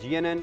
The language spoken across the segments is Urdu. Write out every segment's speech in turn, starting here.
GNN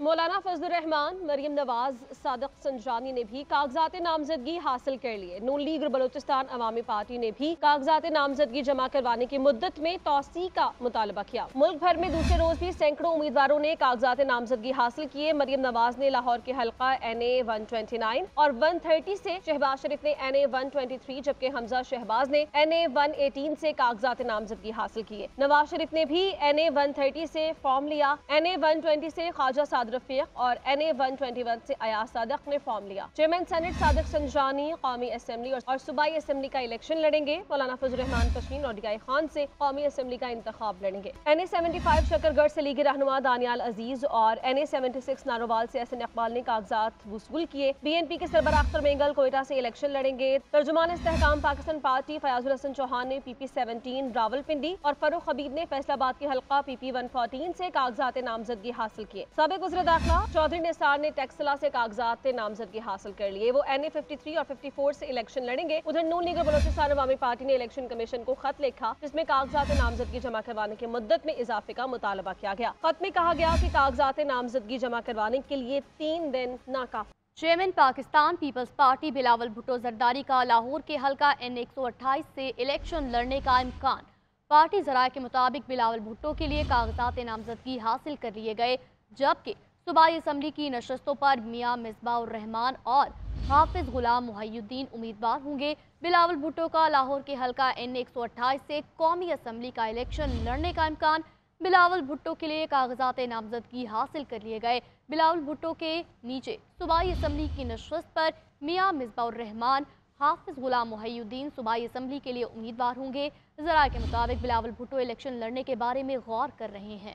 مولانا فضل الرحمان، مریم نواز، صادق سنجانی نے بھی کاغذات نامزدگی حاصل کر لیے۔ نون لیگ اور بلوچستان عوامی پارٹی نے بھی کاغذات نامزدگی جمع کروانے کی مدت میں توسیع کا مطالبہ کیا۔ ملک بھر میں دوسرے روز بھی سینکڑوں امیدواروں نے کاغذات نامزدگی حاصل کیے۔ مریم نواز نے لاہور کے حلقہ NA 129 اور 130 سے، شہباز شریف نے NA 123 جبکہ حمزہ شہباز نے NA 118 سے کاغذات نامزدگی حاصل کیے۔ نواز شریف نے بھی NA 130 سے فارم لیا۔ NA 120 سے خواجہ صادق رفیق اور NA 121 سے ایاز صادق نے فارم لیا۔ چیئرمین سینٹ صادق سنجانی قومی اسمبلی اور صوبائی اسمبلی کا الیکشن لڑیں گے۔ مولانا فضل الرحمان پشین اور DI خان سے قومی اسمبلی کا انتخاب لڑیں گے۔ NA 75 شکر گڑھ سے لیگی رہنما دانیال عزیز اور NA 76 ناروال سے SN اقبال نے کاغذات وصول کیے۔ BNP کے سربراہ اختر مینگل کوئٹہ سے الیکشن لڑیں گے۔ ترجمان استحکام پاکستان پارٹی فیاض الحسن چوہان نے PP 17 راولپنڈی اور فاروق حبیب نے فیصل آباد کے حلقہ PP 114 سے کاغذات نامزدگی حاصل کیے۔ سابق وزیر داخلہ چودھری نثار نے ٹیکسلا سے کاغذات نامزدگی حاصل کر لیے۔ وہ NA 53 اور 54 سے الیکشن لڑیں گے۔ ادھر نون لیگ اور بلوچستان عوامی پارٹی نے الیکشن کمیشن کو خط لکھا جس میں کاغذات نامزدگی جمع کروانے کی مدت میں اضافے کا مطالبہ کیا گیا۔ خط میں کہا گیا کہ کاغذات نامزدگی جمع کروانے کے لیے 3 دن ناکافی۔ چیئرمین پاکستان پیپلز پارٹی بلاول بھٹو زرداری کا لاہور کے حلقہ NA 128 سے الیکشن لڑنے کا امکان۔ پارٹی ذرائع کے مطابق بلاول بھٹو کے لیے کاغذات نامزدگی حاصل کر لیے گئے، جبکہ صوبائی اسمبلی کی نشستوں پر میاں مصباح الرحمان اور حافظ غلام محی الدین امیدوار ہوں گے۔ بلاول بھٹو کا لاہور کے حلقہ NA 128 سے قومی اسمبلی کا الیکشن لڑنے کا امکان۔ بلاول بھٹو کے لیے کاغذات نامزدگی حاصل کر لیے گئے۔ بلاول بھٹو کے نیچے صوبائی اسمبلی کی نشست پر میاں مصباح الرحمان، حافظ غلام محی الدین صوبائی اسمبلی کے لیے امیدوار ہوں گے۔ ذرائع کے مطابق بلاول بھٹو الیکشن لڑنے کے بارے میں غور کر رہے ہیں۔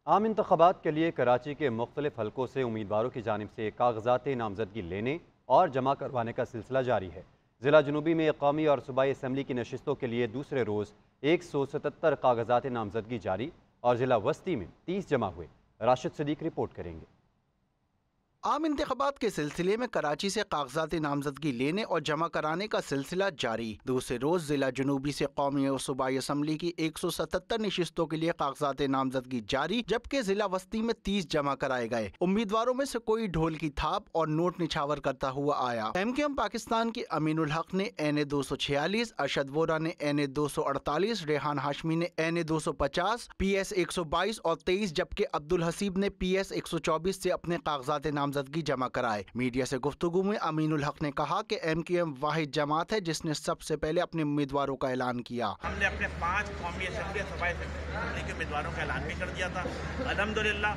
عام انتخابات کے لیے کراچی کے مختلف حلقوں سے امیدواروں کی جانب سے کاغذات نامزدگی لینے اور جمع کروانے کا سلسلہ جاری ہے۔ ضلع جنوبی میں قومی اور صوبائی اسمبلی کی نشستوں کے لیے دوسرے روز 177 کاغذات نامزدگی جاری اور ضلع وسطی میں 30 جمع ہوئے۔ راشد صدیق رپورٹ کریں گے۔ عام انتخابات کے سلسلے میں کراچی سے کاغذات نامزدگی لینے اور جمع کرانے کا سلسلہ جاری۔ دوسرے روز ضلع جنوبی سے قومی اور صوبائی اسمبلی کی 177 نشستوں کے لیے کاغذات نامزدگی جاری، جبکہ ضلع وسطی میں 30 جمع کرائے گئے۔ امیدواروں میں سے کوئی ڈھول کی تھاپ اور نوٹ نچھاور کرتا ہوا آیا۔ MQM پاکستان کے امین الحق نے NA 246، ارشد وورا نے NA 248، ریحان ہاشمی نے NA 250، PS 122 اور 23، جبکہ عبدالحسیب نے PS 124 سے اپنے کاغذات نامزدگی جمع کرائے۔ میڈیا سے گفتگو میں امین الحق نے کہا کہ MQM واحد جماعت ہے جس نے سب سے پہلے اپنے امیدواروں کا اعلان کیا۔ ہم نے اپنے 5 قومی اسمبلی صوبائی اسمبلی کے امیدواروں کا اعلان بھی کر دیا تھا۔ الحمدللہ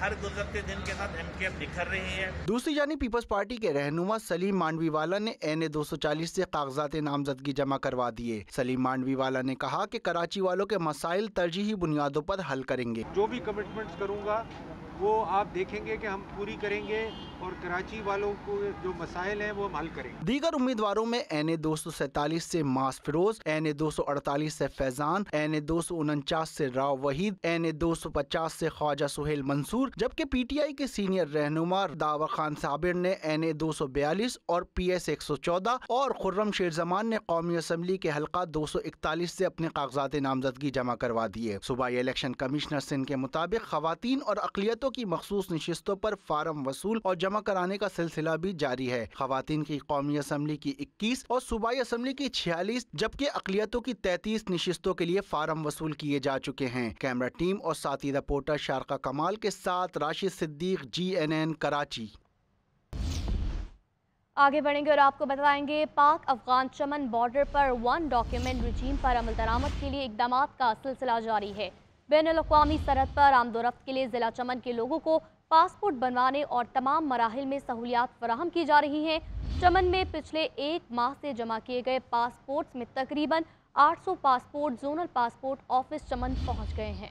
ہر گزرتے دن کے ساتھ MQM نکھر رہی ہے۔ دوسری جانب پیپلز پارٹی کے رہنما سلیم مانڈوی والا نے NA 240 سے کاغذات نامزدگی جمع کروا دیے۔ سلیم مانڈوی والا نے کہا کہ کراچی والوں کے مسائل ترجیحی بنیادوں پر حل کریں گے۔ جو بھی کمٹمنٹس کروں گا وہ آپ دیکھیں گے کہ ہم پوری کریں گے اور کراچی والوں کو جو مسائل ہیں وہ ہم حل کریں گے۔ دیگر امیدواروں میں NA 247 سے ماس فیروز، NA 248 سے فیضان، NA 249 سے راؤ وحید، NA 250 سے خواجہ سہیل منصور، جبکہ PTI کے سینئر رہنما داور خان صابر نے NA 242 اور PS 114 اور خرم شیر زمان نے قومی اسمبلی کے حلقہ 241 سے اپنے کاغذات نامزدگی جمع کروا دیے۔ صوبائی الیکشن کمشنر سندھ کے مطابق خواتین اور اقلیتوں کی مخصوص نشستوں پر فارم وصول اور جمع کرانے کا سلسلہ بھی جاری ہے۔ خواتین کی قومی اسمبلی کی 21 اور صوبائی اسمبلی کی 46 جبکہ اقلیتوں کی 33 نشستوں کے لیے فارم وصول کیے جا چکے ہیں۔ کیمرہ ٹیم اور ساتھی رپورٹر شارقہ کمال کے ساتھ راشد صدیق، GNN کراچی۔ آگے بڑھیں گے اور آپ کو بتائیں گے پاک افغان چمن بارڈر پر 1 ڈاکیومنٹ رجیم پر عمل درآمد کے لیے اقدامات کا سلسلہ جاری ہے۔ بین الاقوامی سرحد پر آمد و رفت کے لیے ضلع چمن کے لوگوں کو پاسپورٹ بنوانے اور تمام مراحل میں سہولیات فراہم کی جا رہی ہیں۔ چمن میں پچھلے 1 ماہ سے جمع کیے گئے پاسپورٹس میں تقریباً 800 پاسپورٹ زونل پاسپورٹ آفس چمن پہنچ گئے ہیں۔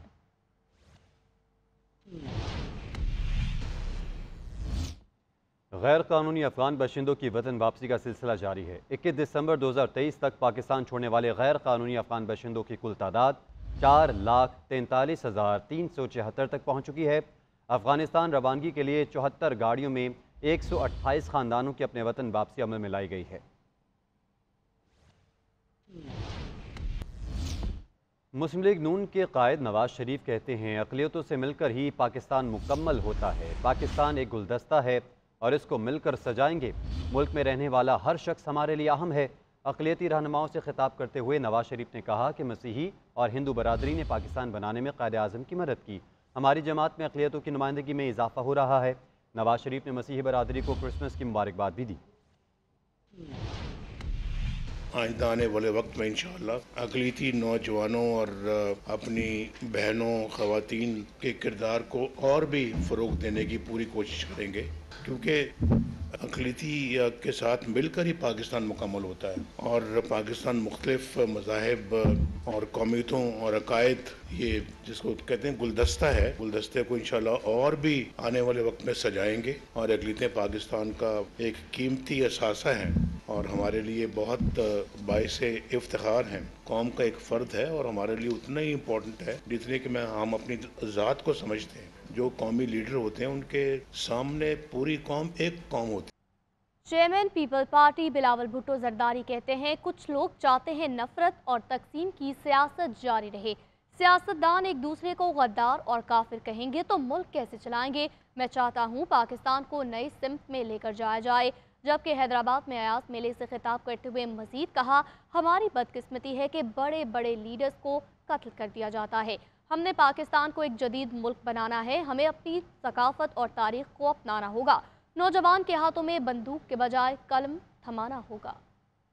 غیر قانونی افغان باشندوں کی وطن واپسی کا سلسلہ جاری ہے۔ 21 دسمبر 2023 تک پاکستان چھوڑنے والے غیر قانونی افغان باشندوں کی کل تعداد 4,43,374 تک پہنچ چکی ہے۔ افغانستان روانگی کے لیے 74 گاڑیوں میں 128 خاندانوں کی اپنے وطن واپسی عمل میں لائی گئی ہے۔ مسلم لیگ نون کے قائد نواز شریف کہتے ہیں اقلیتوں سے مل کر ہی پاکستان مکمل ہوتا ہے۔ پاکستان ایک گلدستہ ہے اور اس کو مل کر سجائیں گے۔ ملک میں رہنے والا ہر شخص ہمارے لیے اہم ہے۔ اقلیتی رہنماؤں سے خطاب کرتے ہوئے نواز شریف نے کہا کہ مسیحی اور ہندو برادری نے پاکستان بنانے میں قائد اعظم کی مدد کی۔ ہماری جماعت میں اقلیتوں کی نمائندگی میں اضافہ ہو رہا ہے۔ نواز شریف نے مسیحی برادری کو کرسمس کی مبارکباد بھی دی۔ آئندہ آنے والے وقت میں انشاءاللہ اقلیتی نوجوانوں اور اپنی بہنوں خواتین کے کردار کو اور بھی فروغ دینے کی پوری کوشش کریں گے، کیونکہ اقلیتی کے ساتھ مل کر ہی پاکستان مکمل ہوتا ہے، اور پاکستان مختلف مذاہب اور قومیتوں اور عقائد، یہ جس کو کہتے ہیں گلدستہ ہے، گلدستے کو انشاءاللہ اور بھی آنے والے وقت میں سجائیں گے، اور اقلیتیں پاکستان کا ایک قیمتی اثاثہ ہیں اور ہمارے لیے بہت باعث افتخار ہیں۔ قوم کا ایک فرد ہے اور ہمارے لیے اتنا ہی امپورٹنٹ ہے جتنے کہ ہم اپنی ذات کو سمجھتے ہیں۔ جو قومی لیڈر ہوتے ہیں ان کے سامنے پوری قوم ایک قوم ہوتی ہے۔ Chairman people party Bilawal Bhutto Zardari کہتے ہیں کچھ لوگ چاہتے ہیں نفرت اور تقسیم کی سیاست جاری رہے۔ سیاستدان ایک دوسرے کو غدار اور کافر کہیں گے تو ملک کیسے چلائیں گے؟ میں چاہتا ہوں پاکستان کو نئی سمت میں لے کر جایا جائے۔ جبکہ حیدرآباد میں ایاز میلے سے خطاب کرتے ہوئے مزید کہا، ہماری بدقسمتی ہے کہ بڑے بڑے لیڈرز کو قتل کر دیا جاتا ہے۔ ہم نے پاکستان کو ایک جدید ملک بنانا ہے، ہمیں اپنی ثقافت اور تاریخ کو اپنانا ہوگا۔ نوجوان کے ہاتھوں میں بندوق کے بجائے قلم تھمانا ہوگا۔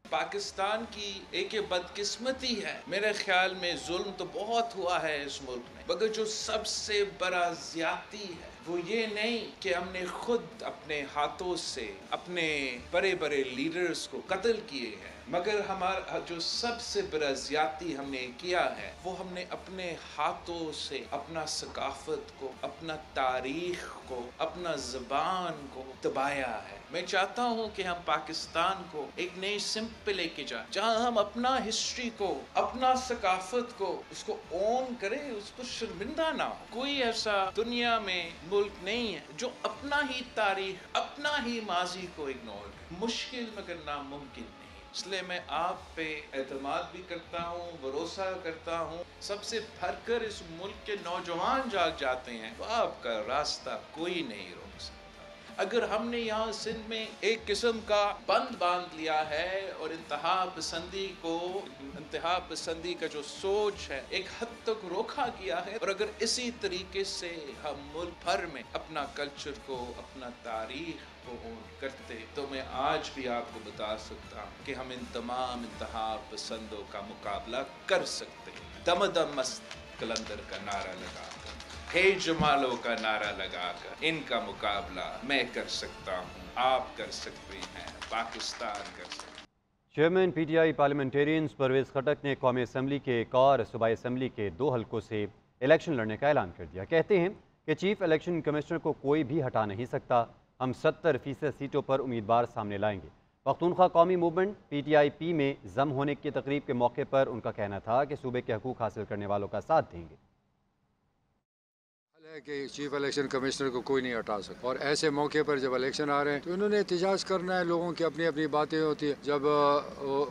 پاکستان کی ایک بدقسمتی ہے، میرے خیال میں ظلم تو بہت ہوا ہے اس ملک میں، مگر جو سب سے بڑا زیادتی ہے وہ یہ نہیں کہ ہم نے خود اپنے ہاتھوں سے اپنے بڑے بڑے لیڈرز کو قتل کیے ہیں، مگر ہمارا جو سب سے بڑا زیادتی ہم نے کیا ہے وہ ہم نے اپنے ہاتھوں سے اپنا ثقافت کو، اپنا تاریخ کو، اپنا زبان کو دبایا ہے۔ میں چاہتا ہوں کہ ہم پاکستان کو ایک نئی سمت پہ لے کے جائیں، جہاں ہم اپنا ہسٹری کو، اپنا ثقافت کو، اس کو اون کریں، اس پر شرمندہ نہ ہو۔ کوئی ایسا دنیا میں ملک نہیں ہے جو اپنا ہی تاریخ، اپنا ہی ماضی کو اگنور کرے۔ مشکل مگر ناممکن نہیں۔ اس لیے میں آپ پہ اعتماد بھی کرتا ہوں، بھروسہ کرتا ہوں۔ سب سے بڑھ کر اس ملک کے نوجوان جاگ جاتے ہیں، تو آپ کا راستہ کوئی نہیں روک سکتا۔ اگر ہم نے یہاں سندھ میں ایک قسم کا بند باندھ لیا ہے اور انتہا پسندی کا جو سوچ ہے ایک حد تک روکا گیا ہے، اور اگر اسی طریقے سے ہم ملک بھر میں اپنا کلچر کو، اپنا تاریخ کو اون کرتے، تو میں آج بھی آپ کو بتا سکتا ہوں کہ ہم ان تمام انتہا پسندوں کا مقابلہ کر سکتے ہیں۔ دم دم مست کلندر کا نعرہ لگا کر، ہے جمالوں کا نعرہ لگا کر ان کا مقابلہ میں کر سکتا ہوں، آپ کر سکتے ہیں، پاکستان کر سکتے ہیں۔ Chairman P T I parliamentarians Pervez Khattak نے قومی اسمبلی کے ایک اور صوبائی اسمبلی کے 2 حلقوں سے الیکشن لڑنے کا اعلان کر دیا۔ کہتے ہیں کہ چیف الیکشن کمشنر کو کوئی بھی ہٹا نہیں سکتا، ہم 70% سیٹوں پر امیدوار سامنے لائیں گے۔ پختونخوا قومی موومنٹ پی ٹی آئی پی میں ضم ہونے کی تقریب کے موقع پر ان کا کہنا تھا کہ صوبے کے حقوق حاصل کرنے والوں کا ساتھ دیں گے۔ کہ چیف الیکشن کمشنر کو کوئی نہیں ہٹا سکتا، اور ایسے موقع پر جب الیکشن آ رہے ہیں تو انہوں نے احتجاج کرنا ہے، لوگوں کی اپنی اپنی باتیں ہوتی ہیں، جب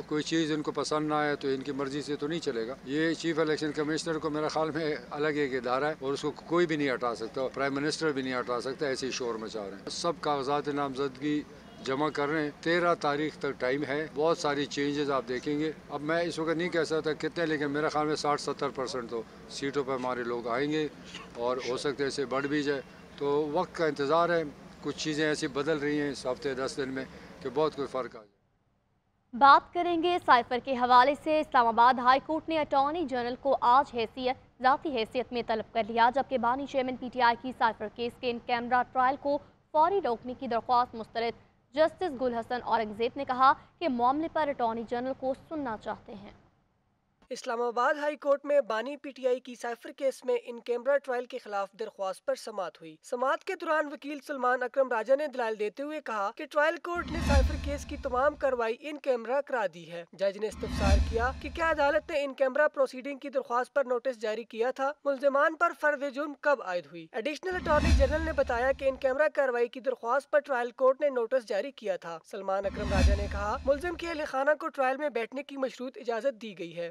کوئی چیز ان کو پسند نہ آئے تو ان کی مرضی سے تو نہیں چلے گا۔ یہ چیف الیکشن کمشنر کو میرا خیال میں الگ ایک ادارہ ہے اور اس کو کوئی بھی نہیں ہٹا سکتا، پرائم منسٹر بھی نہیں ہٹا سکتا، ایسے ہی شور مچا رہے ہیں۔ سب کاغذات نامزدگی جمع کر رہے ہیں، 13 تاریخ تک ٹائم ہے، بہت ساری چینجز آپ دیکھیں گے۔ اب میں اس وقت نہیں کہہ سکتا کتنے، لیکن میرا خیال میں 60-70% تو سیٹوں پہ ہمارے لوگ آئیں گے، اور ہو سکتا ہے اسے بڑھ بھی جائے، تو وقت کا انتظار ہے۔ کچھ چیزیں ایسی بدل رہی ہیں اس ہفتے 10 دن میں کہ بہت کوئی فرق آ جائے۔ بات کریں گے سائفر کے حوالے سے۔ اسلام آباد ہائی کورٹ نے اٹارنی جنرل کو آج ذاتی حیثیت میں طلب کر لیا، جبکہ بانی چیئرمین پی ٹی آئی کی سائفر کیس کے ان کیمرہ ٹرائل کو فوری روکنے کی درخواست مسترد جسٹس گل حسن اورنگزیب نے کہا کہ معاملے پر اٹارنی جنرل کو سننا چاہتے ہیں۔ اسلام آباد ہائی کورٹ میں بانی پی ٹی آئی کی سائفر کیس میں ان کیمرہ ٹرائل کے خلاف درخواست پر سماعت ہوئی۔ سماعت کے دوران وکیل سلمان اکرم راجہ نے دلائل دیتے ہوئے کہا کہ ٹرائل کورٹ نے سائفر کیس کی تمام کارروائی ان کیمرہ کرا دی ہے۔ جج نے استفسار کیا کہ کیا عدالت نے ان کیمرہ پروسیڈنگ کی درخواست پر نوٹس جاری کیا تھا، ملزمان پر فرد جرم کب عائد ہوئی۔ ایڈیشنل اٹارنی جنرل نے بتایا کہ ان کیمرہ کارروائی کی درخواست پر ٹرائل کورٹ نے نوٹس جاری کیا تھا۔ سلمان اکرم راجہ نے کہا ملزم کی اہل خانہ کو ٹرائل میں بیٹھنے کی مشروط اجازت دی گئی ہے۔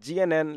GNN